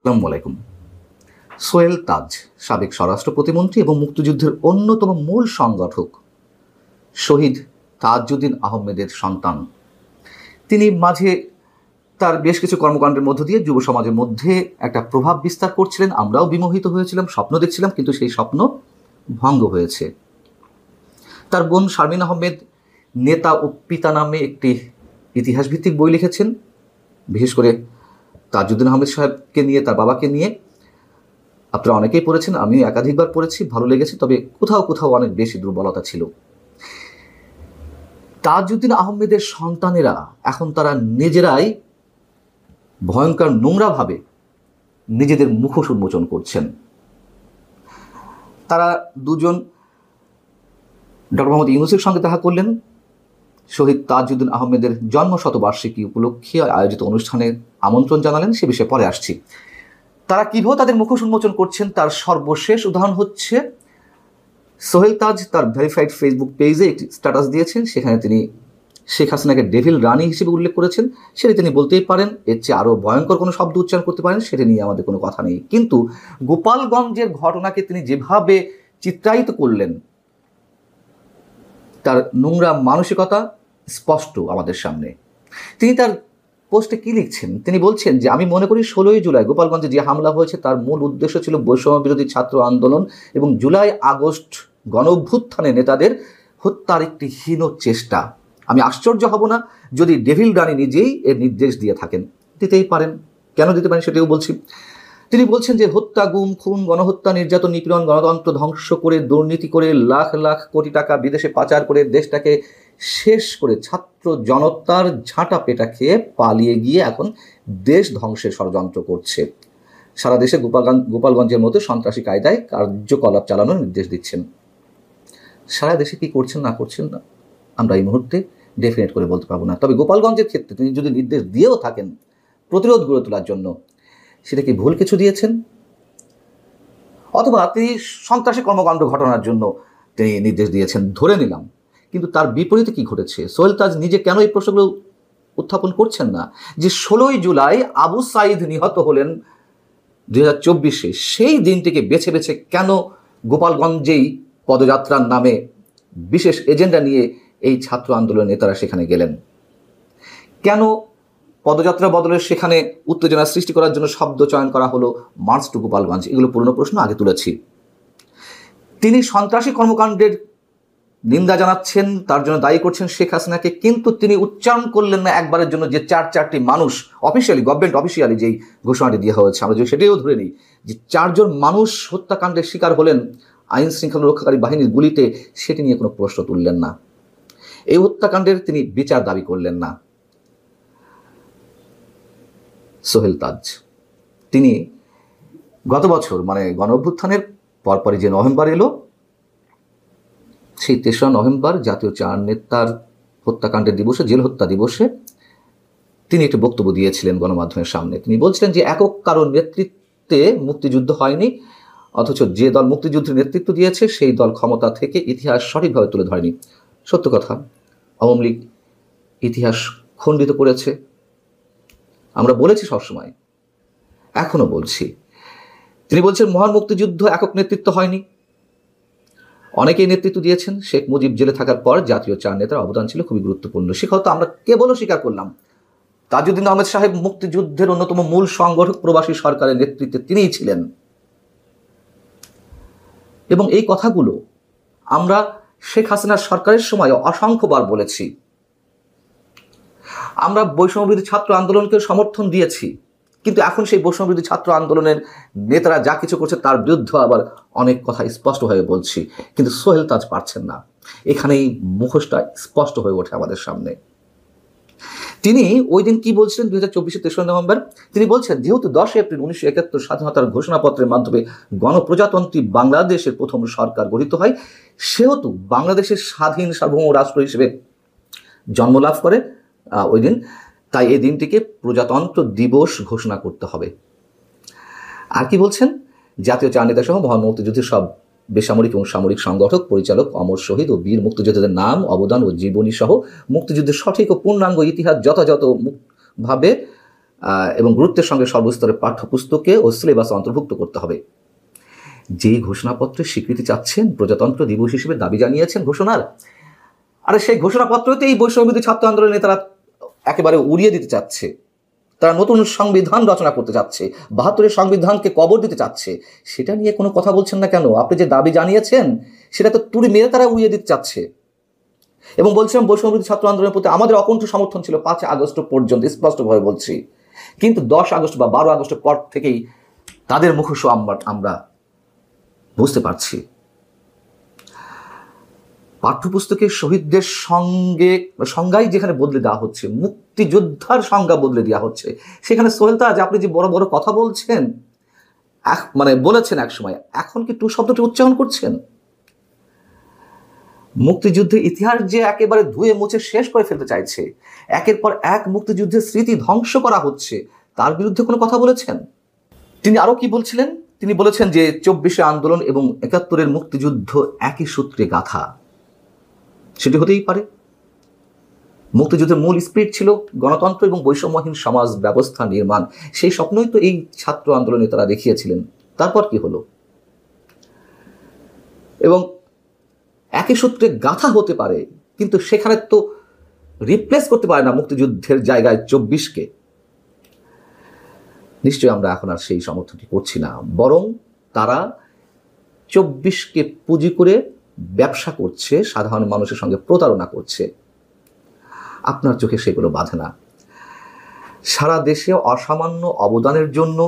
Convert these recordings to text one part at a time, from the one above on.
আসসালামু আলাইকুম। সোহেল তাজ সাবেক স্বরাষ্ট্র প্রতিমন্ত্রী এবং মুক্তিযুদ্ধের অন্যতম মূল সংগঠক শহীদ তাজউদ্দীন আহমেদের সন্তান। তিনি মাঝে তার বেশ কিছু কর্মকাণ্ডের মধ্য দিয়ে যুব সমাজের মধ্যে একটা প্রভাব বিস্তার করছিলেন। আমরাও বিমোহিত হয়েছিলাম, স্বপ্ন দেখছিলাম, কিন্তু সেই স্বপ্ন ভঙ্গ হয়েছে। তার বোন শারমিন আহমেদ নেতা ও পিতা নামে একটি ইতিহাসভিত্তিক বই লিখেছেন, বিশেষ করে তাজউদ্দীন আহমেদ সাহেবকে নিয়ে, তার বাবাকে নিয়ে। আপনারা অনেকেই পড়েছেন, আমিও একাধিকবার পড়েছি, ভালো লেগেছে। তবে কোথাও কোথাও অনেক বেশি দুর্বলতা ছিল। তাজউদ্দীন আহমেদের সন্তানেরা এখন তারা নিজেরাই ভয়ঙ্কর নোংরাভাবে নিজেদের মুখোশ উন্মোচন করছেন। তারা দুজন ডক্টর মোহাম্মদ ইউনূসের সঙ্গে দেখা করলেন শহীদ তাজউদ্দীন আহমেদের জন্মশতবার্ষিকী উপলক্ষে আয়োজিত অনুষ্ঠানে আমন্ত্রণ জানালেন। সে বিষয়ে পরে আসছি। তারা কীভাবে তাদের মুখোশ উন্মোচন করছেন তার সর্বশেষ উদাহরণ হচ্ছে সোহেল তাজ তার ভেরিফাইড ফেসবুক পেজে একটি স্ট্যাটাস দিয়েছেন। সেখানে তিনি শেখ হাসিনাকে ডেভিল রানী হিসেবে উল্লেখ করেছেন। সেটা তিনি বলতেই পারেন, এর চেয়ে আরও ভয়ঙ্কর কোনো শব্দ উচ্চারণ করতে পারেন, সেটা নিয়ে আমাদের কোনো কথা নেই। কিন্তু গোপালগঞ্জের ঘটনাকে তিনি যেভাবে চিত্রায়িত করলেন, তার নোংরা মানসিকতা স্পষ্ট আমাদের সামনে। তিনি তার পোস্টে কী লিখছেন? তিনি বলছেন যে, আমি মনে করি 16ই জুলাই গোপালগঞ্জে যে হামলা হয়েছে তার মূল উদ্দেশ্য ছিল বৈষম্য বিরোধী ছাত্র আন্দোলন এবং জুলাই আগস্ট গণঅভ্যুত্থানে নেতাদের হত্যার একটি হীন চেষ্টা। আমি আশ্চর্য হব না যদি ডেভিল রানী নিজেই এর নির্দেশ দিয়ে থাকেন। দিতেই পারেন, কেন দিতে পারেন সেটাও বলছি। তিনি বলছেন যে হত্যা, গুম, খুন, গণহত্যা, নির্যাতন, নিপীড়ন, গণতন্ত্র ধ্বংস করে, দুর্নীতি করে, লাখ লাখ কোটি টাকা বিদেশে পাচার করে, দেশটাকে শেষ করে ছাত্র জনতার ঝাঁটা পেটা খেয়ে পালিয়ে গিয়ে এখন দেশ ধ্বংসের ষড়যন্ত্র করছে। সারা দেশে গোপালগঞ্জের মতো সন্ত্রাসী কায়দায় কার্যকলাপ চালানোর নির্দেশ দিচ্ছেন। সারা দেশে কি করছেন না করছেন না আমরা এই মুহূর্তে ডেফিনেট করে বলতে পারবো না। তবে গোপালগঞ্জের ক্ষেত্রে তিনি যদি নির্দেশ দিয়েও থাকেন প্রতিরোধ গড়ে তোলার জন্য, সেটা কি ভুল কিছু দিয়েছেন? অথবা তিনি সন্ত্রাসী কর্মকাণ্ড ঘটনার জন্য তিনি নির্দেশ দিয়েছেন, ধরে নিলাম। কিন্তু তার বিপরীতে কি ঘটেছে? সোহেল তাজ নিজে কেন এই প্রশ্নগুলো উত্থাপন করছেন না? যে 16ই জুলাই আবু সাঈদ নিহত হলেন 2024-এ, সেই দিনটিকে বেছে বেছে কেন গোপালগঞ্জেই পদযাত্রার নামে বিশেষ এজেন্ডা নিয়ে এই ছাত্র আন্দোলনের নেতারা সেখানে গেলেন? কেন পদযাত্রা বদলে সেখানে উত্তেজনা সৃষ্টি করার জন্য শব্দ চয়ন করা হলো মার্চ টু গোপালগঞ্জ? এগুলো পুরনো প্রশ্ন, আগে তুলেছি। তিনি সন্ত্রাসী কর্মকাণ্ডের নিন্দা জানাচ্ছেন, তার জন্য দায়ী করছেন শেখ হাসিনাকে, কিন্তু তিনি উচ্চারণ করলেন না একবারের জন্য যে চারটি মানুষ অফিসিয়ালি, গভর্নমেন্ট অফিসিয়ালি যেই ঘোষণাটি দেওয়া হয়েছে, আমরা যদি সেটাও ধরে নিই যে 4 জন মানুষ হত্যাকাণ্ডের শিকার হলেন আইন শৃঙ্খলা রক্ষাকারী বাহিনীর গুলিতে, সেটি নিয়ে কোনো প্রশ্ন তুললেন না। এই হত্যাকাণ্ডের তিনি বিচার দাবি করলেন না। সোহেল তাজ তিনি গত বছর মানে গণঅভ্যুত্থানের পরপরই যে নভেম্বর এলো, সেই 3রা নভেম্বর জাতীয় 4 নেতার হত্যাকাণ্ডের দিবসে, জেল হত্যা দিবসে তিনি একটি বক্তব্য দিয়েছিলেন গণমাধ্যমের সামনে। তিনি বলছিলেন যে একক কারো নেতৃত্বে মুক্তিযুদ্ধ হয়নি, অথচ যে দল মুক্তিযুদ্ধের নেতৃত্ব দিয়েছে সেই দল ক্ষমতা থেকে ইতিহাস সঠিকভাবে তুলে ধরেনি। সত্য কথা, আওয়ামী লীগ ইতিহাস খণ্ডিত করেছে। আমরা বলেছি সবসময়, এখনো বলছি। তিনি বলছেন মহান মুক্তিযুদ্ধ একক নেতৃত্ব হয়নি, অনেকেই নেতৃত্ব দিয়েছেন। শেখ মুজিব জেলে থাকার পর জাতীয় 4 নেতার অবদান ছিল খুবই গুরুত্বপূর্ণ। সে কথা আমরা কেবলও স্বীকার করলাম। তাজউদ্দীন আহমেদ সাহেব মুক্তিযুদ্ধের অন্যতম মূল সংগঠক, প্রবাসী সরকারের নেতৃত্বে তিনিই ছিলেন। এবং এই কথাগুলো আমরা শেখ হাসিনার সরকারের সময় অসংখ্যবার বলেছি। আমরা বৈষম্যবিরোধী ছাত্র আন্দোলনকে সমর্থন দিয়েছি, কিন্তু এখন সেই বৈষম্যবিরোধী ছাত্র আন্দোলনের নেতারা যা কিছু করছে তার বিরুদ্ধে আবার অনেক কথা স্পষ্টভাবে বলছি। কিন্তু সোহেল তাজ পারছেন না। এখানেই মুখোশটা স্পষ্ট হয়ে ওঠে আমাদের সামনে। তিনি ওই দিন কি বলছিলেন? 2024-এর 3রা নভেম্বর তিনি বলছেন, যেহেতু 10 এপ্রিল 1971 স্বাধীনতার ঘোষণাপত্রের মাধ্যমে গণপ্রজাতন্ত্রী বাংলাদেশের প্রথম সরকার গঠিত হয়, সেহেতু বাংলাদেশের স্বাধীন সার্বভৌম রাষ্ট্র হিসেবে জন্মলাভ করে ওই দিন, তাই এই দিনটিকে প্রজাতন্ত্র দিবস ঘোষণা করতে হবে। আর কি বলছেন? জাতীয় 4 নেতা সহ মহান মুক্তিযুদ্ধের সব বেসামরিক এবং সামরিক সংগঠক, পরিচালক, অমর শহীদ ও বীর মুক্তিযোদ্ধাদের নাম, অবদান ও জীবনী সহ মুক্তিযুদ্ধের সঠিক ও পূর্ণাঙ্গ ইতিহাস যথাযথভাবে এবং গুরুত্বের সঙ্গে সর্বস্তরের পাঠ্যপুস্তকে ও সিলেবাসে অন্তর্ভুক্ত করতে হবে। যেই ঘোষণাপত্রে স্বীকৃতি চাচ্ছেন, প্রজাতন্ত্র দিবস হিসেবে দাবি জানিয়েছেন ঘোষণার, আরে সেই ঘোষণাপত্রতে এই বৈষম্যবিরোধী ছাত্র আন্দোলনের নেতারা একেবারে উড়িয়ে দিতে চাচ্ছে। তারা নতুন সংবিধান রচনা করতে চাচ্ছে, ৭২-এর সংবিধানকে কবর দিতে চাচ্ছে। সেটা নিয়ে কোনো কথা বলছেন না কেন? আপনি যে দাবি জানিয়েছেন সেটা তো তুড়ি মেরে তারা উড়িয়ে দিতে চাচ্ছে। এবং বলছিলাম বৈষম্যবিরোধী ছাত্র আন্দোলনের প্রতি আমাদের অকণ্ঠ সমর্থন ছিল ৫ আগস্ট পর্যন্ত, স্পষ্টভাবে বলছি। কিন্তু ১০ আগস্ট বা ১২ আগস্টের পর থেকেই তাদের মুখোশ আমরা বুঝতে পারছি। পাঠ্যপুস্তকের শহীদদের সংজ্ঞাই যেখানে বদলে দেওয়া হচ্ছে, মুক্তিযোদ্ধার সংজ্ঞা বদলে দেওয়া হচ্ছে, সেখানে সোহেল তাজ আপনি যে বড় বড় কথা বলছেন, বলেছেন এক সময়, এখন কি টু শব্দটি উচ্চারণ করছেন? মুক্তিযুদ্ধের ইতিহাস যে একেবারে ধুয়ে মুছে শেষ করে ফেলতে চাইছে, একের পর এক মুক্তিযুদ্ধের স্মৃতি ধ্বংস করা হচ্ছে, তার বিরুদ্ধে কোনো কথা বলেছেন? তিনি আরো কি বলছিলেন? তিনি বলেছেন যে ২৪শে আন্দোলন এবং ৭১-এর মুক্তিযুদ্ধ একই সূত্রে গাথা। সেটি হতেই পারে। মুক্তিযুদ্ধের মূল স্পিরিট ছিল গণতন্ত্র এবং বৈষম্যহীন সমাজ ব্যবস্থা নির্মাণ। সেই স্বপ্নই তো এই ছাত্র আন্দোলনে তারা দেখিয়েছিলেন। তারপর কি হলো? এবং একই সূত্রে গাথা হতে পারে, কিন্তু সেখানে তো রিপ্লেস করতে পারে না মুক্তিযুদ্ধের জায়গায় ২৪কে। নিশ্চয়ই আমরা এখন আর সেই সমর্থনটি করছি না, বরং তারা ২৪কে পুঁজি করে ব্যবসা করছে, সাধারণ মানুষের সঙ্গে প্রতারণা করছে। আপনার চোখে সেগুলো বাধে না? সারা দেশে অসামান্য অবদানের জন্য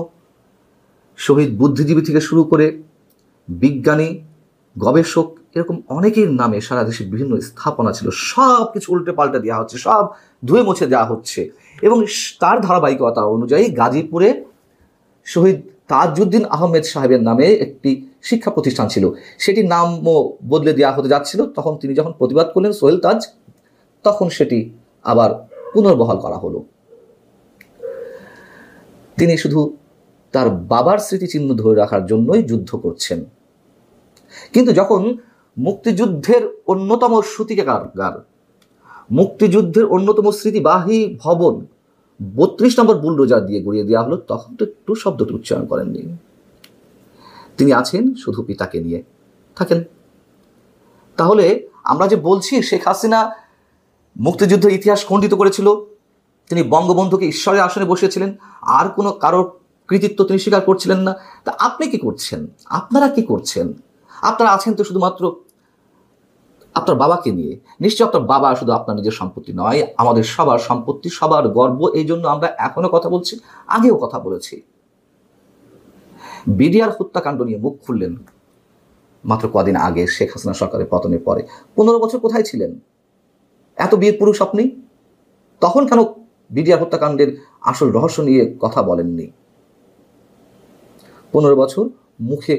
শহীদ বুদ্ধিজীবী থেকে শুরু করে বিজ্ঞানী, গবেষক, এরকম অনেকের নামে সারা দেশে বিভিন্ন স্থাপনা ছিল, সব কিছু উল্টে পাল্টে দেওয়া হচ্ছে, সব ধুয়ে মুছে দেওয়া হচ্ছে। এবং তার ধারাবাহিকতা অনুযায়ী গাজীপুরে শহীদ তাজউদ্দিন আহমেদ সাহেবের নামে একটি শিক্ষা প্রতিষ্ঠান ছিল, সেটির নামও বদলে দেওয়া হতে যাচ্ছিল। তখন তিনি যখন প্রতিবাদ করলেন সোহেল তাজ, তখন সেটি আবার পুনর্বহাল করা হলো। তিনি শুধু তার বাবার স্মৃতিচিহ্ন ধরে রাখার জন্যই যুদ্ধ করছেন। কিন্তু যখন মুক্তিযুদ্ধের অন্যতম সূতিকাগার, মুক্তিযুদ্ধের অন্যতম স্মৃতিবাহী ভবন ৩২ নম্বর বুলডোজার দিয়ে গড়িয়ে দেওয়া হলো, তখন তো একটু শব্দটি উচ্চারণ করেননি। তিনি আছেন শুধু পিতাকে নিয়ে থাকেন। তাহলে আমরা যে বলছি শেখ হাসিনা মুক্তিযুদ্ধের ইতিহাস খণ্ডিত করেছিল, তিনি বঙ্গবন্ধুকে ঈশ্বরের আসনে বসিয়েছিলেন, আর কোনো কারোর কৃতিত্ব তিনি স্বীকার করছিলেন না। তা আপনি কি করছেন? আপনারা কি করছেন? আপনারা আছেন তো শুধুমাত্র আপনার বাবাকে নিয়ে। নিশ্চয় আপনার বাবা শুধু আপনার নিজের সম্পত্তি নয়, আমাদের সবার সম্পত্তি, সবার গর্ব। এই জন্য আমরা এখনো কথা বলছি, আগেও কথা বলেছি। বিডিআর হত্যাকাণ্ড নিয়ে মুখ খুললেন মাত্র কদিন আগে, শেখ হাসিনা সরকারের পতনের পরে। ১৫ বছর কোথায় ছিলেন? এত বীর পুরুষ আপনি, তখন কেন বিডিআর হত্যাকাণ্ডের আসল রহস্য নিয়ে কথা বলেননি? ১৫ বছর মুখে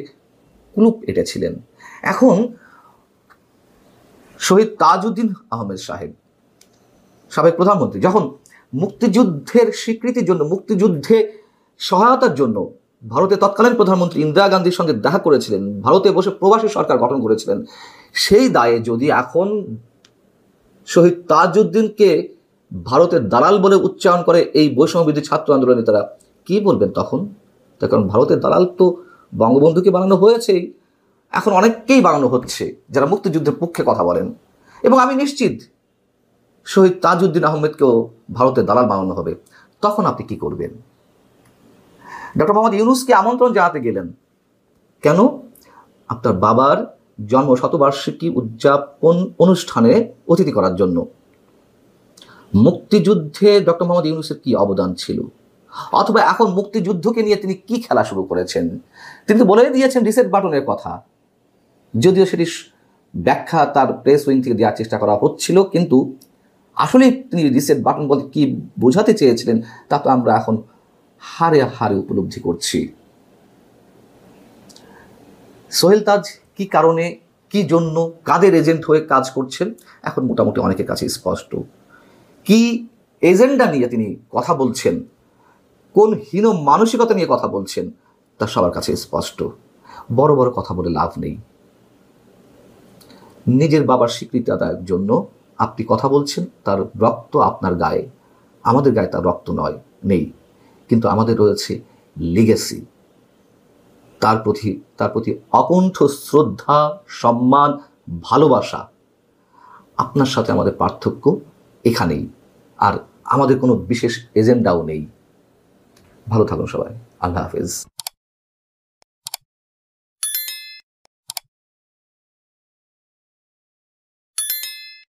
কুলুপ এঁটেছিলেন। এখন শহীদ তাজউদ্দিন আহমেদ সাহেব, সাবেক প্রধানমন্ত্রী, যখন মুক্তিযুদ্ধের স্বীকৃতির জন্য, মুক্তিযুদ্ধে সহায়তার জন্য ভারতের তৎকালীন প্রধানমন্ত্রী ইন্দিরা গান্ধীর সঙ্গে দেখা করেছিলেন, ভারতে বসে প্রবাসী সরকার গঠন করেছিলেন, সেই দায়ে যদি এখন শহীদ তাজউদ্দিনকে ভারতের দালাল বলে উচ্চারণ করে এই বৈষম্যবিরোধী ছাত্র আন্দোলনে, তারা কি বলবেন তখন? তার কারণ ভারতের দালাল তো বঙ্গবন্ধুকে বানানো হয়েছেই, এখন অনেককেই বানানো হচ্ছে যারা মুক্তিযুদ্ধের পক্ষে কথা বলেন। এবং আমি নিশ্চিত শহীদ তাজউদ্দিন আহমেদকেও ভারতের দালাল বানানো হবে। তখন আপনি কি করবেন? ডক্টর মোহাম্মদ ইউনূসকে আমন্ত্রণ জানাতে গেলেন কেন? আপনার বাবার জন্ম শতবার্ষিকী উদযাপন অনুষ্ঠানে অতিথি করার জন্য। মুক্তিযুদ্ধে ডক্টর মোহাম্মদ ইউনূসের কি অবদান ছিল? অথবা এখন মুক্তিযুদ্ধকে নিয়ে তিনি কি খেলা শুরু করেছেন? তিনি তো বলে দিয়েছেন রিসেট বাটনের কথা, যদিও সেটি ব্যাখ্যা তার প্রেস উইং থেকে দেওয়ার চেষ্টা করা হচ্ছিল, কিন্তু আসলে তিনি রিসেট বাটন বলতে কি বোঝাতে চেয়েছিলেন তা তো আমরা এখন হারে হারে উপলব্ধি করছি। সোহেল তাজ কি কারণে, কি জন্য, কাদের এজেন্ট হয়ে কাজ করছেন, এখন মোটামুটি অনেকের কাছে স্পষ্ট। কি এজেন্ডা নিয়ে তিনি কথা বলছেন, কোন হীন মানসিকতা নিয়ে কথা বলছেন, তা সবার কাছে স্পষ্ট। বড় বড় কথা বলে লাভ নেই। নিজের বাবার স্বীকৃতি আদায়ের জন্য আপনি কথা বলছেন, তার রক্ত আপনার গায়ে, আমাদের গায়ে তার রক্ত নেই। কিন্তু আমাদের রয়েছে লিগেসি। তার প্রতি অকুণ্ঠ শ্রদ্ধা, সম্মান, ভালোবাসা। আপনার সাথে আমাদের পার্থক্য এখানেই, আর আমাদের কোনো বিশেষ এজেন্ডাও নেই। ভালো থাকুন সবাই। আল্লাহ হাফেজ।